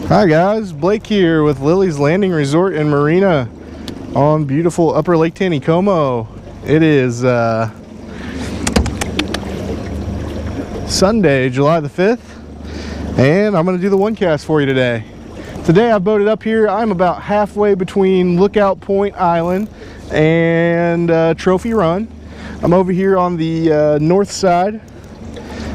Hi guys, Blake here with Lilleys Landing Resort and Marina on beautiful Upper Lake Taneycomo. It is Sunday, July the 5th, and I'm going to do the one cast for you today. Today I boated up here. I'm about halfway between Lookout Point Island and Trophy Run. I'm over here on the north side.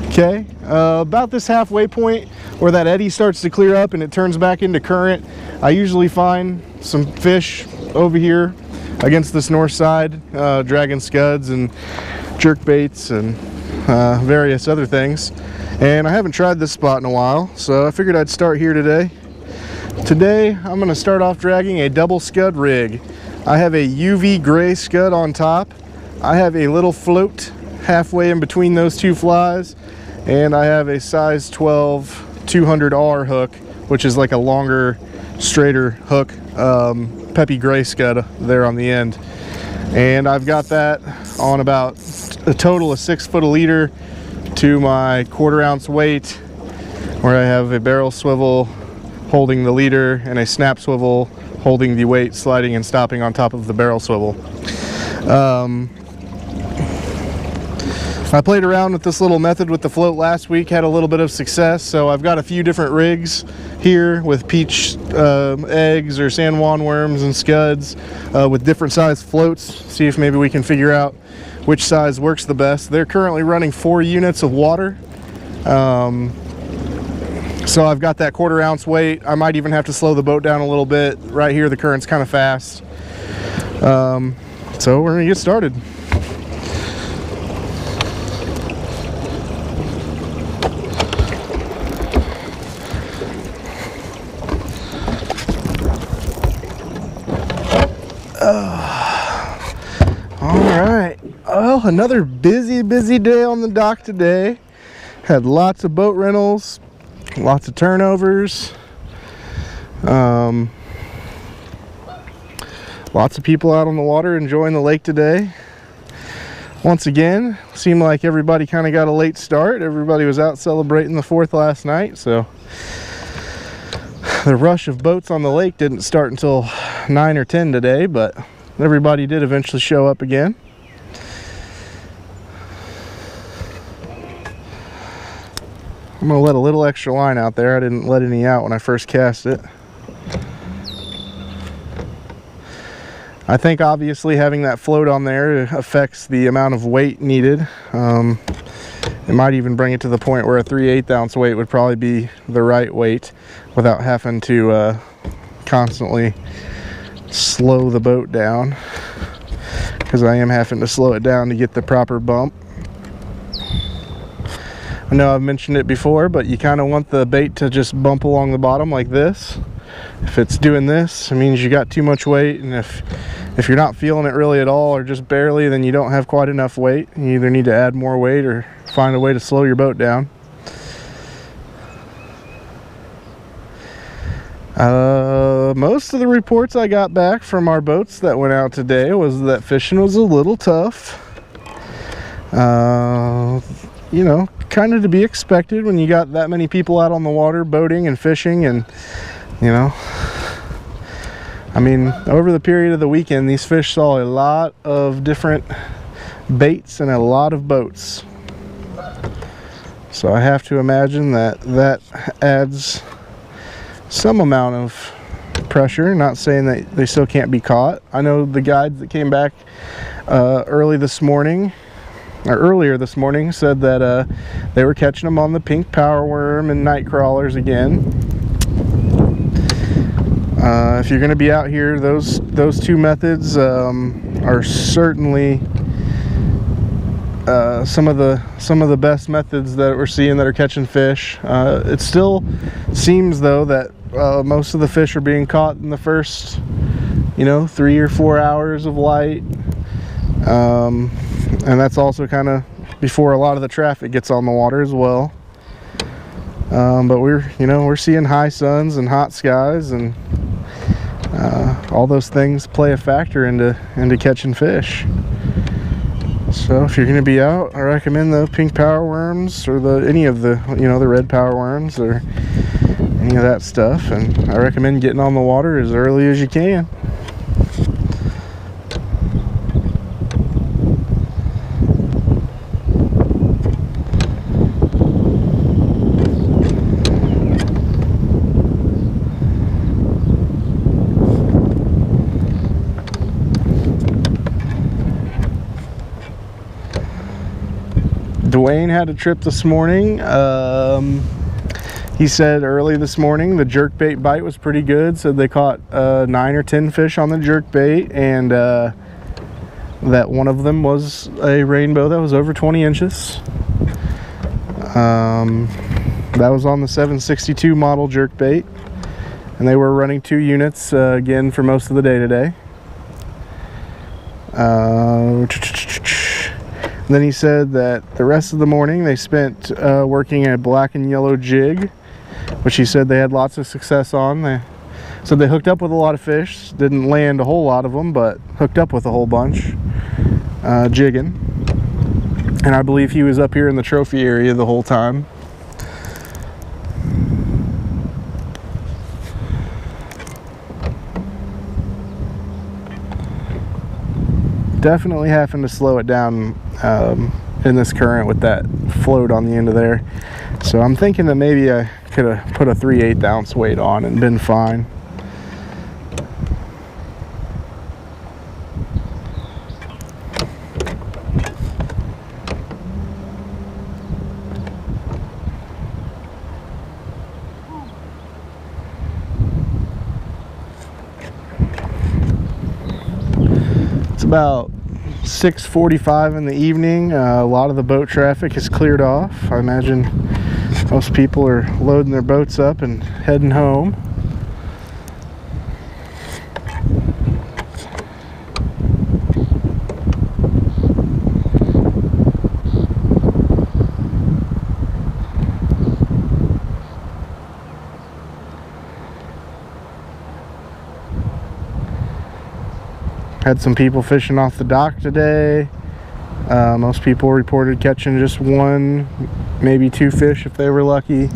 Okay, about this halfway point where that eddy starts to clear up and it turns back into current, I usually find some fish over here against this north side, dragging scuds and jerk baits and various other things. And I haven't tried this spot in a while, so I figured I'd start here today. Today I'm going to start off dragging a double scud rig. I have a UV gray scud on top. I have a little float halfway in between those two flies, and I have a size 12 200R hook, which is like a longer, straighter hook, peppy gray scud there on the end. And I've got that on about a total of 6 foot a leader to my 1/4 ounce weight, where I have a barrel swivel holding the leader and a snap swivel holding the weight, sliding and stopping on top of the barrel swivel. I played around with this little method with the float last week, had a little bit of success, so I've got a few different rigs here with peach eggs or San Juan worms and scuds with different size floats. See if maybe we can figure out which size works the best. They're currently running 4 units of water, so I've got that 1/4 ounce weight. I might even have to slow the boat down a little bit. Right here the current's kind of fast, so we're gonna get started. Alright, well, another busy day on the dock today. Had lots of boat rentals, lots of turnovers, lots of people out on the water enjoying the lake today. Once again, seemed like everybody kind of got a late start. Everybody was out celebrating the 4th last night, so the rush of boats on the lake didn't start until 9 or 10 today, but everybody did eventually show up again. I'm going to let a little extra line out there. I didn't let any out when I first cast it. I think obviously having that float on there affects the amount of weight needed. It might even bring it to the point where a 3/8 ounce weight would probably be the right weight without having to constantly slow the boat down, because I am having to slow it down to get the proper bump. I know I've mentioned it before, but you kind of want the bait to just bump along the bottom like this. If it's doing this, it means you got too much weight, and if you're not feeling it really at all or just barely, then you don't have quite enough weight. You either need to add more weight or find a way to slow your boat down. Most of the reports I got back from our boats that went out today was that fishing was a little tough. You know, kind of to be expected when you got that many people out on the water boating and fishing, and you know, I mean, over the period of the weekend, these fish saw a lot of different baits and a lot of boats. So I have to imagine that adds some amount of pressure. Not saying that they still can't be caught. I know the guides that came back earlier this morning said that they were catching them on the pink power worm and night crawlers again. If you're going to be out here, those two methods are certainly some of the best methods that we're seeing that are catching fish. It still seems though that most of the fish are being caught in the first, 3 or 4 hours of light, and that's also kind of before a lot of the traffic gets on the water as well. But we're seeing high suns and hot skies, and all those things play a factor into catching fish. So if you're going to be out, I recommend the pink power worms or any of the the red power worms, or any of that stuff, and I recommend getting on the water as early as you can. Dwayne had a trip this morning. He said early this morning the jerkbait bite was pretty good. Said they caught 9 or 10 fish on the jerkbait, and that one of them was a rainbow that was over 20 inches. That was on the 762 model jerkbait, and they were running 2 units again for most of the day today. Then he said that the rest of the morning they spent working a black and yellow jig, which he said they had lots of success on. They said they hooked up with a lot of fish, didn't land a whole lot of them, but hooked up with a whole bunch jigging. And I believe he was up here in the trophy area the whole time. Definitely having to slow it down in this current with that float on the end of there. So I'm thinking that maybe I could have put a 3/8 ounce weight on and been fine. It's about 6:45 in the evening. A lot of the boat traffic is cleared off. I imagine most people are loading their boats up and heading home. Had some people fishing off the dock today. Most people reported catching just 1, maybe 2 fish if they were lucky.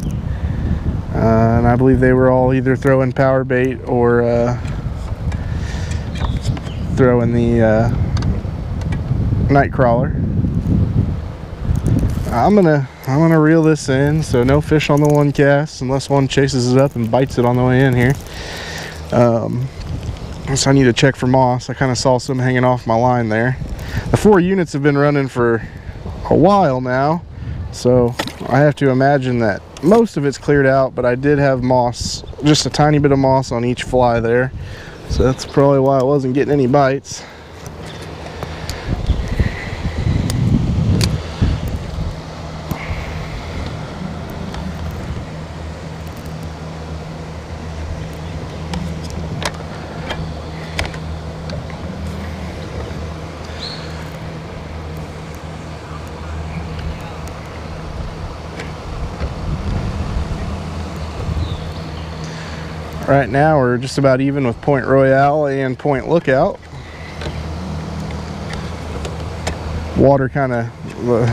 And I believe they were all either throwing power bait or throwing the night crawler. I'm gonna reel this in, so no fish on the one cast unless one chases it up and bites it on the way in here. So I need to check for moss. I kind of saw some hanging off my line there. The 4 units have been running for a while now, so I have to imagine that most of it's cleared out, but I did have moss, just a tiny bit of moss on each fly there, so that's probably why I wasn't getting any bites. Right now we're just about even with Point Royale and Point Lookout. Water the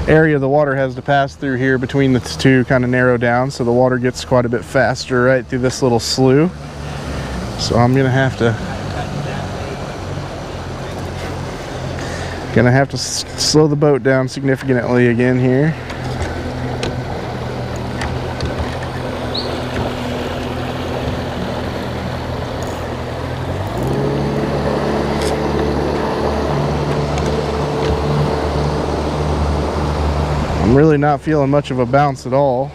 area the water has to pass through here between the two kind of narrow down, so the water gets quite a bit faster right through this little slough. So I'm gonna have to slow the boat down significantly again here. I'm really not feeling much of a bounce at all.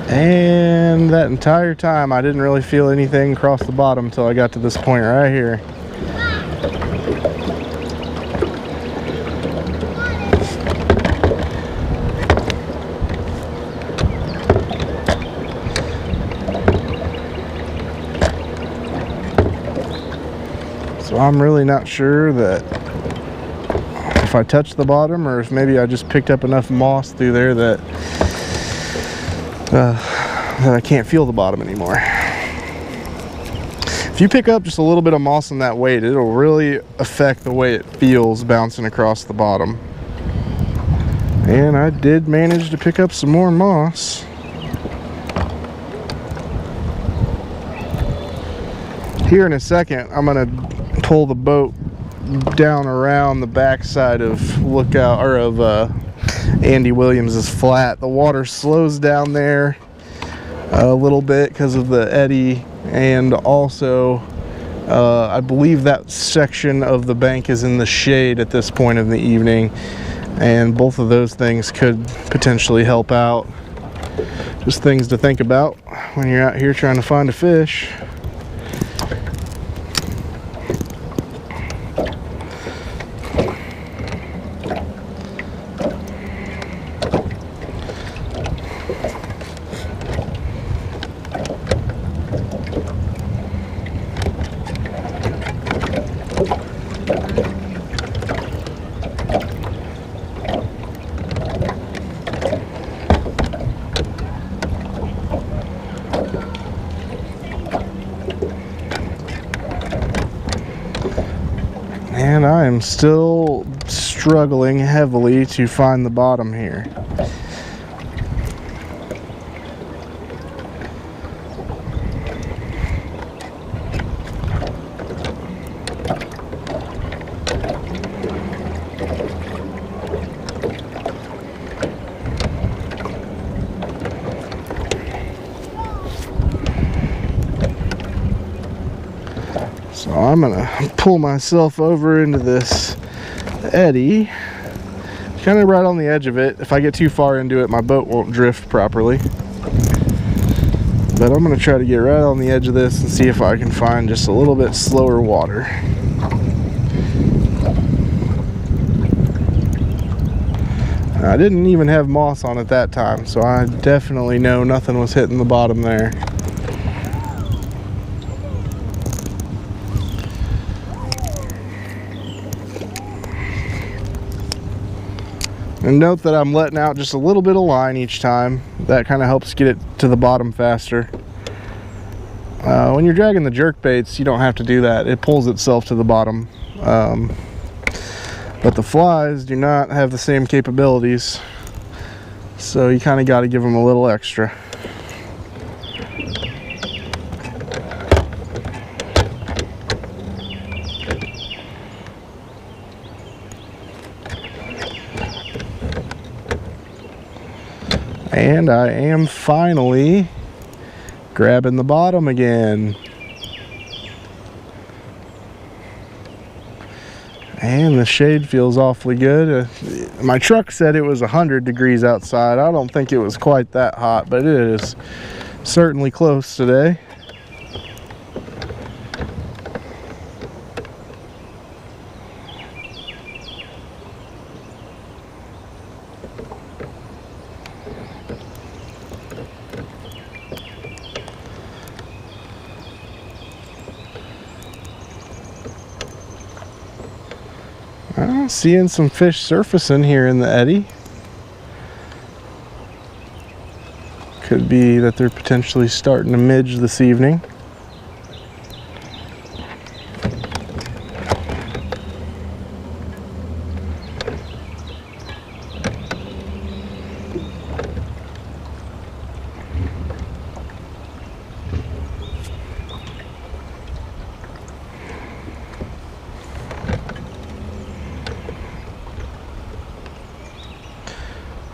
And that entire time I didn't really feel anything across the bottom until I got to this point right here. So So I'm really not sure that if I touch the bottom or if maybe I just picked up enough moss through there that I can't feel the bottom anymore. If you pick up just a little bit of moss in that weight, it'll really affect the way it feels bouncing across the bottom. And I did manage to pick up some more moss. Here in a second, I'm gonna pull the boat down around the backside of Lookout, or of Andy Williams's flat. The water slows down there a little bit because of the eddy, and also I believe that section of the bank is in the shade at this point of the evening, and both of those things could potentially help out. Just things to think about when you're out here trying to find a fish. And I am still struggling heavily to find the bottom here. So I'm gonna pull myself over into this eddy, kind of right on the edge of it. If I get too far into it, my boat won't drift properly. But I'm gonna try to get right on the edge of this and see if I can find just a little bit slower water. I didn't even have moss on it that time, so I definitely know nothing was hitting the bottom there. And note that I'm letting out just a little bit of line each time. That kind of helps get it to the bottom faster. When you're dragging the jerk baits, you don't have to do that. It pulls itself to the bottom. But the flies do not have the same capabilities. So you kind of got to give them a little extra. And I am finally grabbing the bottom again. And the shade feels awfully good. My truck said it was 100 degrees outside. I don't think it was quite that hot, but it is certainly close today. Seeing some fish surfacing here in the eddy. Could be that they're potentially starting to midge this evening.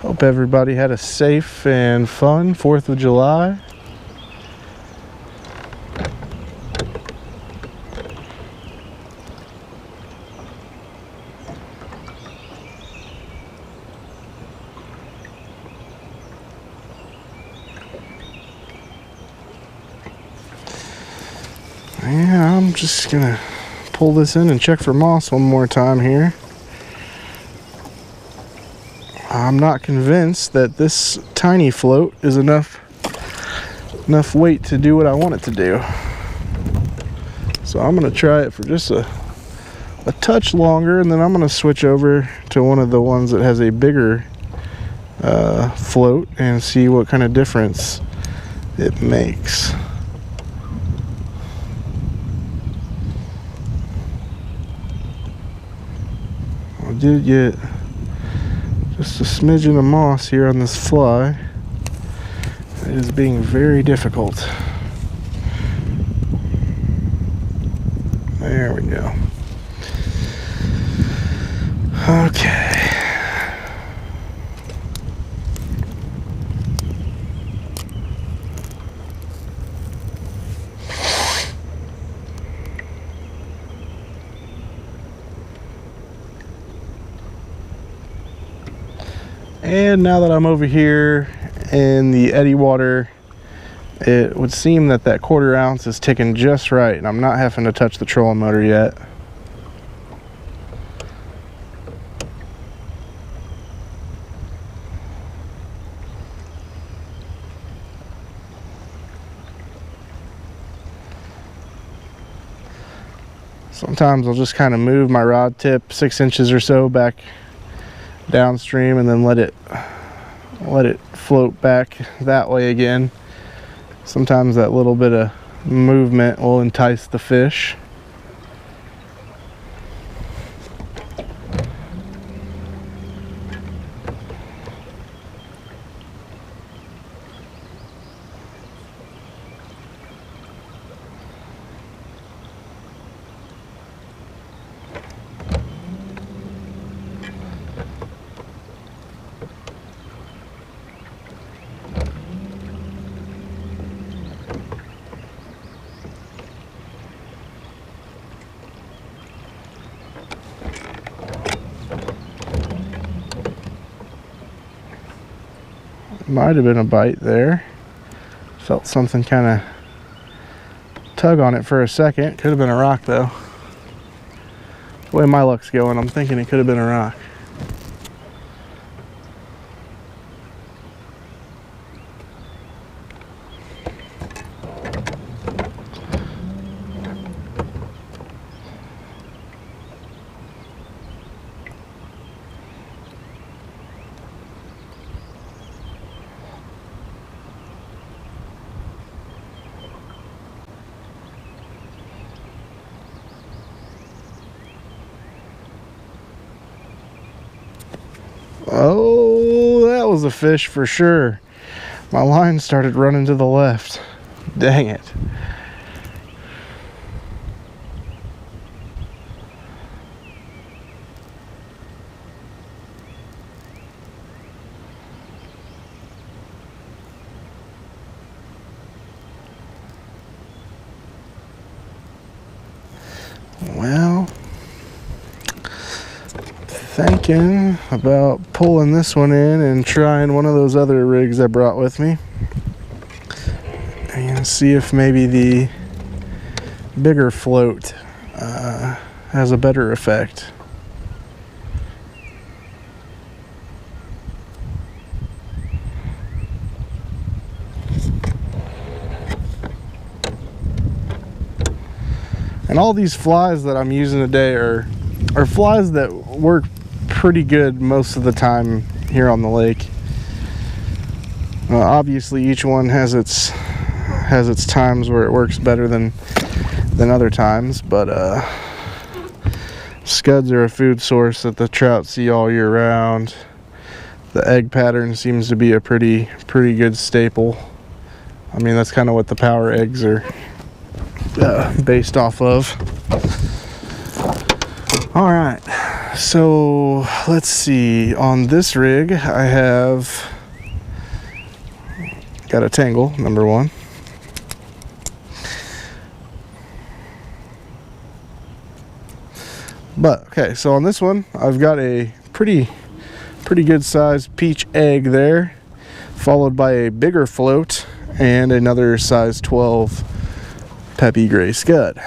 Hope everybody had a safe and fun 4th of July. Yeah, I'm just gonna pull this in and check for moss one more time here. I'm not convinced that this tiny float is enough weight to do what I want it to do. So I'm going to try it for just a a touch longer, and then I'm going to switch over to one of the ones that has a bigger float and see what kind of difference it makes. I did get just a smidgen of moss here on this fly. It is being very difficult. There we go. Okay. And now that I'm over here in the eddy water, it would seem that that 1/4 ounce is ticking just right, and I'm not having to touch the trolling motor yet. Sometimes I'll just kind of move my rod tip 6 inches or so back downstream and then let it float back that way again. Sometimes that little bit of movement will entice the fish. Might have been a bite there. Felt something kind of tug on it for a second. Could have been a rock though. The way my luck's going, I'm thinking it could have been a rock. Oh, that was a fish for sure. My line started running to the left. Dang it. Well, thinking about pulling this one in and trying one of those other rigs I brought with me and see if maybe the bigger float has a better effect. And all these flies that I'm using today are flies that work pretty good most of the time here on the lake. Obviously each one has its times where it works better than other times, but scuds are a food source that the trout see all year round. The egg pattern seems to be a pretty good staple. I mean, that's kind of what the power eggs are based off of. All right, so let's see. On this rig, I have got a tangle, number one. But okay, so on this one, I've got a pretty good sized peach egg there, followed by a bigger float and another size 12 peppy gray scud.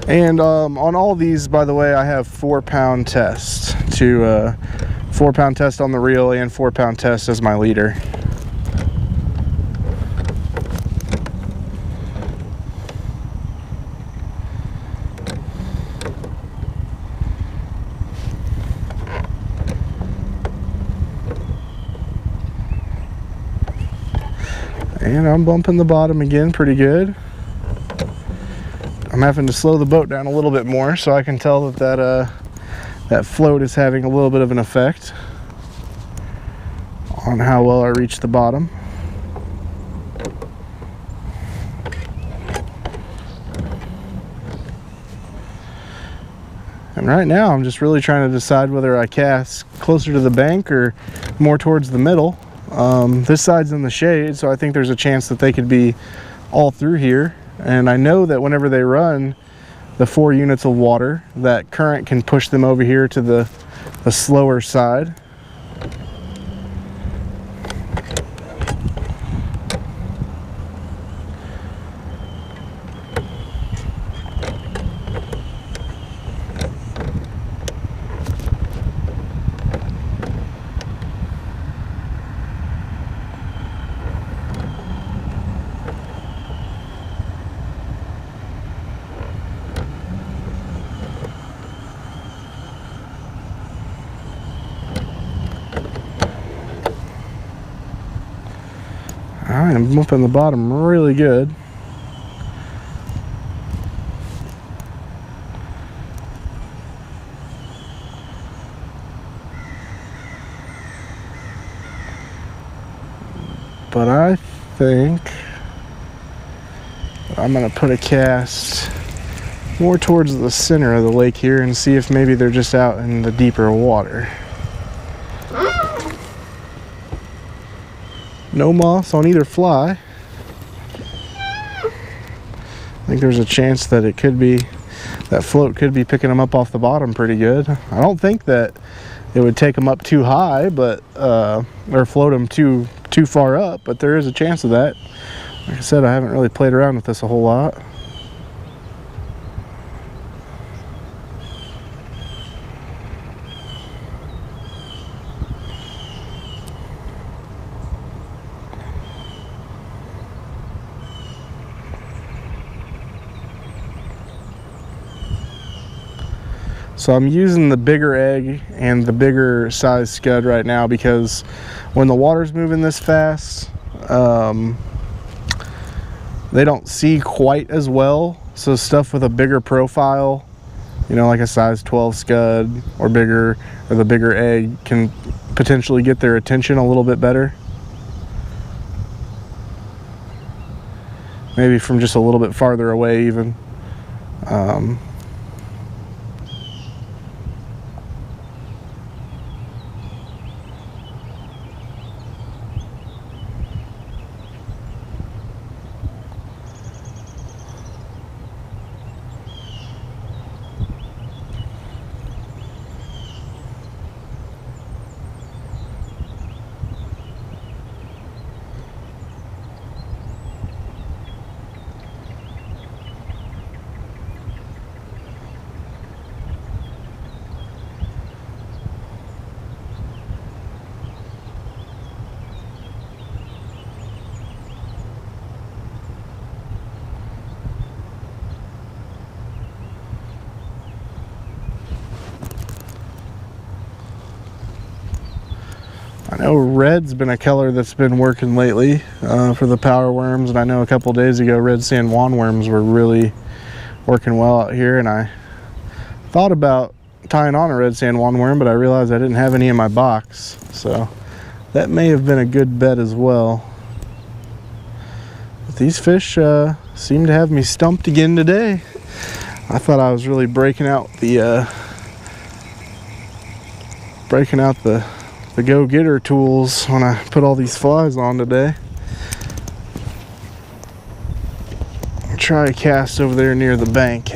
And on all these, by the way, I have 4-pound tests to 4-pound test on the reel and 4-pound test as my leader. And I'm bumping the bottom again pretty good. I'm having to slow the boat down a little bit more so I can tell that that float is having a little bit of an effect on how well I reach the bottom. And right now I'm just really trying to decide whether I cast closer to the bank or more towards the middle. This side's in the shade, so I think there's a chance that they could be all through here. And I know that whenever they run the 4 units of water, that current can push them over here to the slower side. Alright, I'm bumping the bottom really good. But I think I'm going to put a cast more towards the center of the lake here and see if maybe they're just out in the deeper water. No moss on either fly. I think there's a chance that it could be, that float could be picking them up off the bottom pretty good. I don't think that it would take them up too high, but or float them too far up, but there is a chance of that. Like I said, I haven't really played around with this a whole lot. So I'm using the bigger egg and the bigger size scud right now because when the water's moving this fast, they don't see quite as well. So stuff with a bigger profile, you know, like a size 12 scud or bigger, or the bigger egg, can potentially get their attention a little bit better. Maybe from just a little bit farther away even. I know red's been a color that's been working lately for the power worms, and I know a couple days ago red San Juan worms were really working well out here, and I thought about tying on a red San Juan worm, but I realized I didn't have any in my box, so that may have been a good bet as well. But these fish seem to have me stumped again today. I thought I was really breaking out the go-getter tools when I put all these flies on today. I'll try a cast over there near the bank.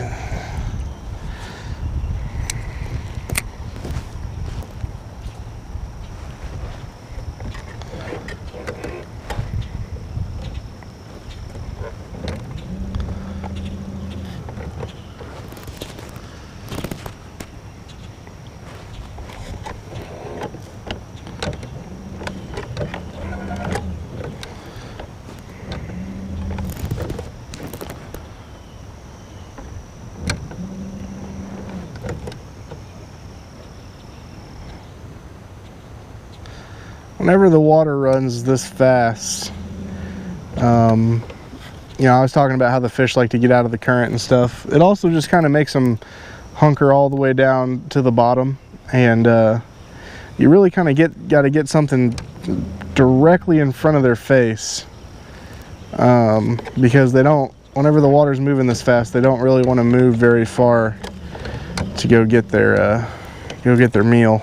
whenever the water runs this fast, you know, I was talking about how the fish like to get out of the current and stuff. It also just kind of makes them hunker all the way down to the bottom, and you really kind of got to get something directly in front of their face, because they don't, whenever the water's moving this fast, they don't really want to move very far to go get their meal.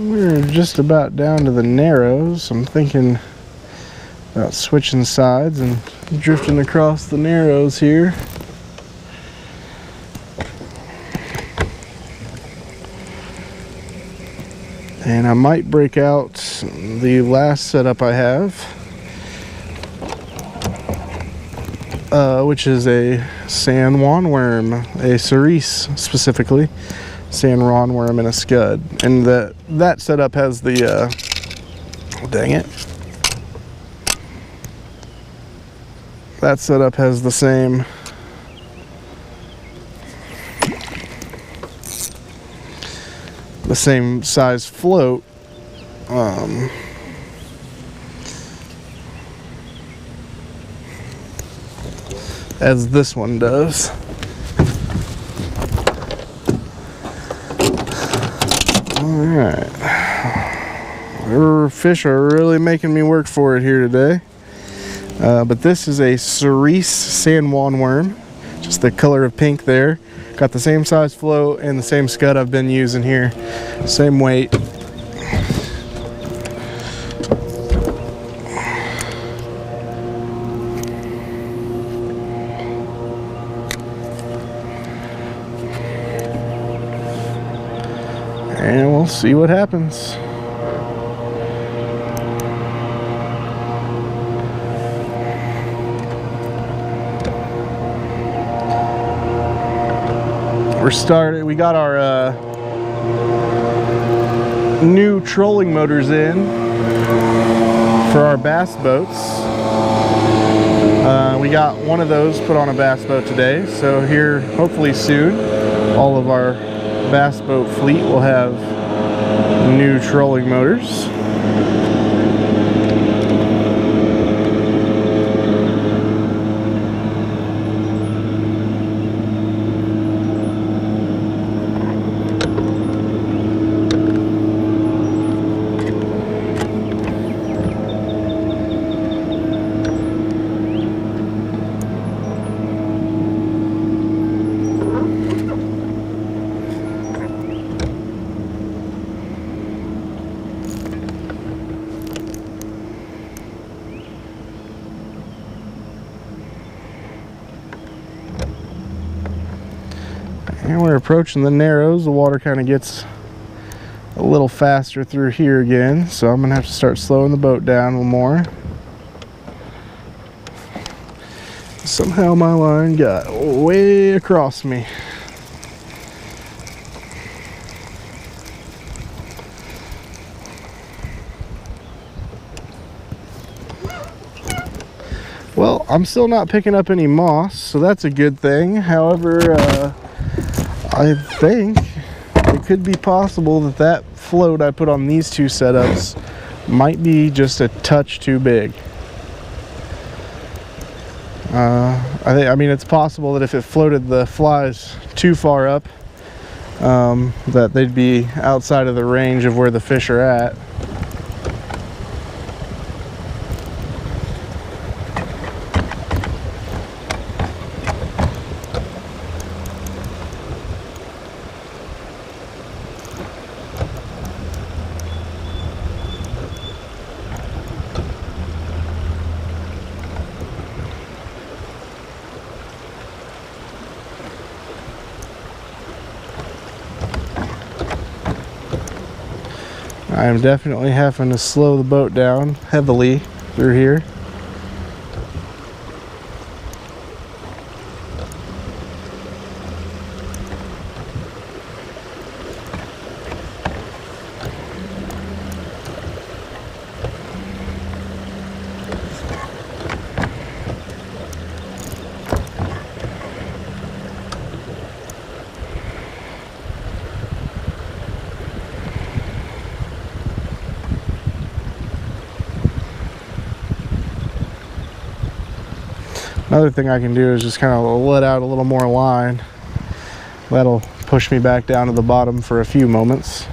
We're just about down to the narrows. I'm thinking about switching sides and drifting across the narrows here. And I might break out the last setup I have, which is a San Juan worm, a cerise specifically. San Juan worm and a scud, and that setup has the dang it, that setup has the same size float as this one does. Alright, our fish are really making me work for it here today, but this is a cerise San Juan worm, just the color of pink there. Got the same size float and the same scud I've been using here, same weight. And we'll see what happens. We got our new trolling motors in for our bass boats. We got one of those put on a bass boat today, so here hopefully soon all of our bass boat fleet will have new trolling motors. And we're approaching the narrows. The water kind of gets a little faster through here again, so I'm gonna have to start slowing the boat down a little more. Somehow my line got way across me. Well, I'm still not picking up any moss, so that's a good thing. However, I think it could be possible that that float I put on these two setups might be just a touch too big. I mean, it's possible that if it floated the flies too far up, that they'd be outside of the range of where the fish are at. I am definitely having to slow the boat down heavily through here. Another thing I can do is just kind of let out a little more line. That'll push me back down to the bottom for a few moments.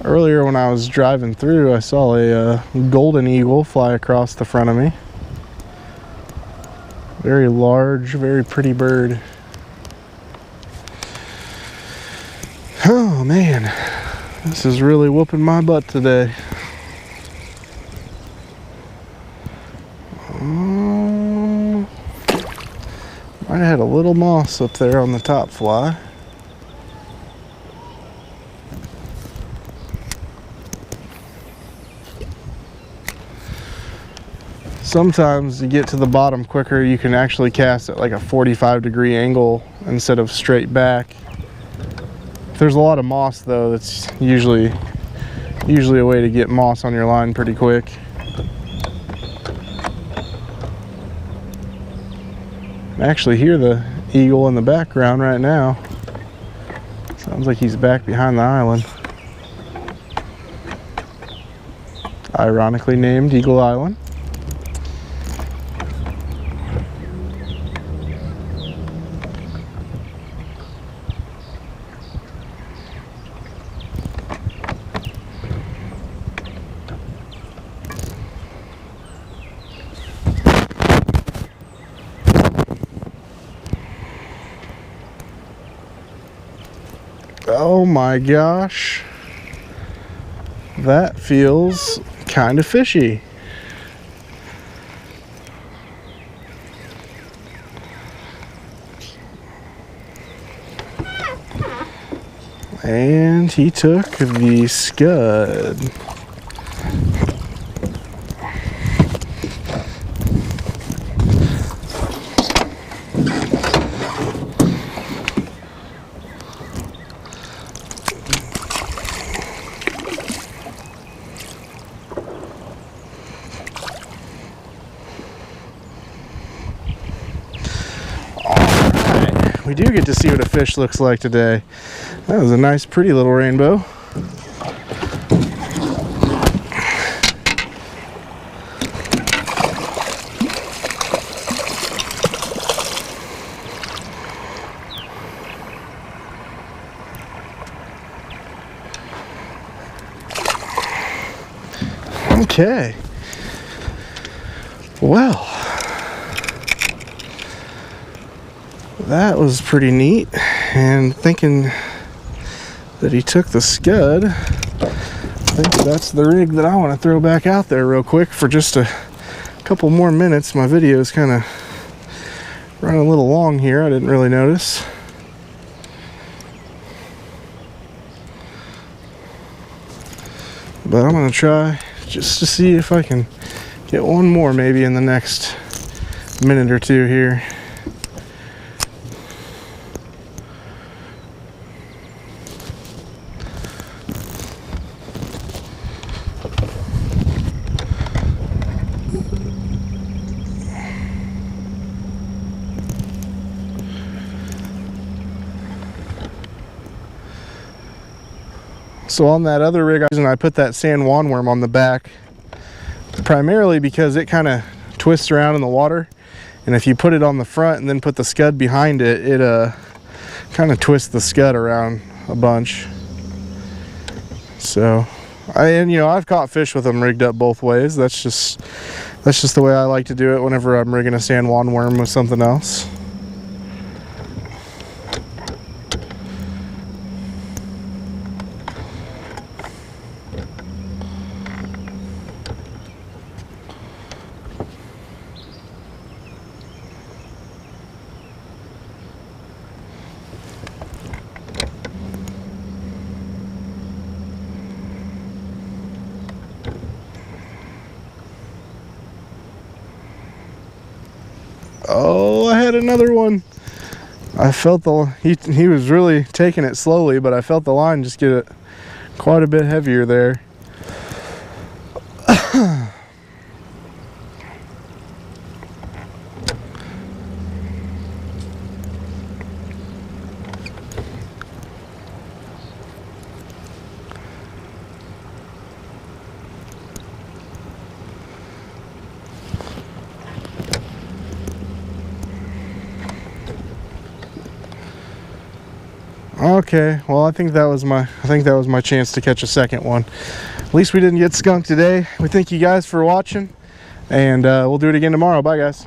Earlier when I was driving through, I saw a golden eagle fly across the front of me. Very large, very pretty bird. Oh man, this is really whooping my butt today. Might have had a little moss up there on the top fly. Sometimes you get to the bottom quicker, you can actually cast at like a 45-degree angle instead of straight back. If there's a lot of moss though, that's usually a way to get moss on your line pretty quick. I actually hear the eagle in the background right now. Sounds like he's back behind the island. Ironically named Eagle Island. Oh my gosh, that feels kind of fishy. And he took the scud. We do get to see what a fish looks like today. That was a nice, pretty little rainbow. Okay. Well, that was pretty neat, and thinking that he took the scud, I think that's the rig that I want to throw back out there real quick for just a couple more minutes. My video is kind of running a little long here. I didn't really notice. But I'm going to try just to see if I can get one more maybe in the next minute or two here. So on that other rig, I put that San Juan worm on the back primarily because it kind of twists around in the water, and if you put it on the front and then put the scud behind it, it kind of twists the scud around a bunch. So and you know, I've caught fish with them rigged up both ways. That's just the way I like to do it whenever I'm rigging a San Juan worm with something else. Oh, I had another one. I felt he was really taking it slowly, but I felt the line just get it quite a bit heavier there. Okay, well, I think that was my chance to catch a second one. At least we didn't get skunked today. We thank you guys for watching, and we'll do it again tomorrow. Bye, guys.